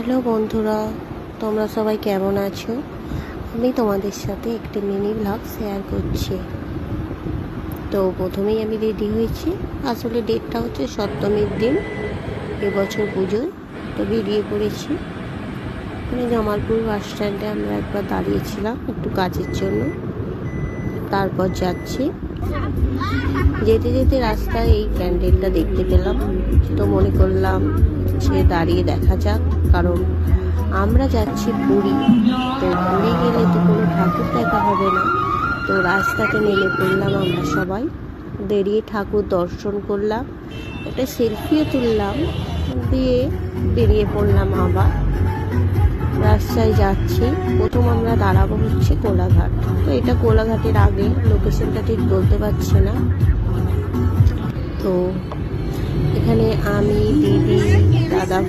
Hello বন্ধুরা, তোমরা সবাই কেমন আছো? আমি তোমাদের সাথে একটি মিনি ব্লগ শেয়ার করছি। তো প্রথমেই আমি রেডি হয়েছি। আসলে ডেটটা হচ্ছে সপ্তমীর দিন, এবছর পুজোয়। তো বেরিয়ে পড়েছি। মানে জামালপুর বাস স্ট্যান্ডে আমরা একবার দাঁড়িয়েছিলাম একটু কাজের জন্য, তারপর যাচ্ছি। যেতে যেতে রাস্তায় এই প্যান্ডেলটা দেখতে পেলাম, তো মনে করলাম যে দাঁড়িয়ে দেখা যাক, কারণ আমরা যাচ্ছি পুরী। তো পুরী গেলে তো কোনো ঠাকুর দেখা হবে না। তো রাস্তাতে নেমে পড়লাম আমরা সবাই, দাঁড়িয়ে ঠাকুর দর্শন করলাম, একটা সেলফিও তুললাম, দিয়ে বেরিয়ে পড়লাম। আবার রাস্তায় যাচ্ছি। প্রথম আমরা দাঁড়াবো হচ্ছে কোলাঘাট। তো এটা কোলাঘাটের আগে, লোকেশনটা ঠিক বলতে পারছি না। তো এখানে আমি, দিদি, দাদা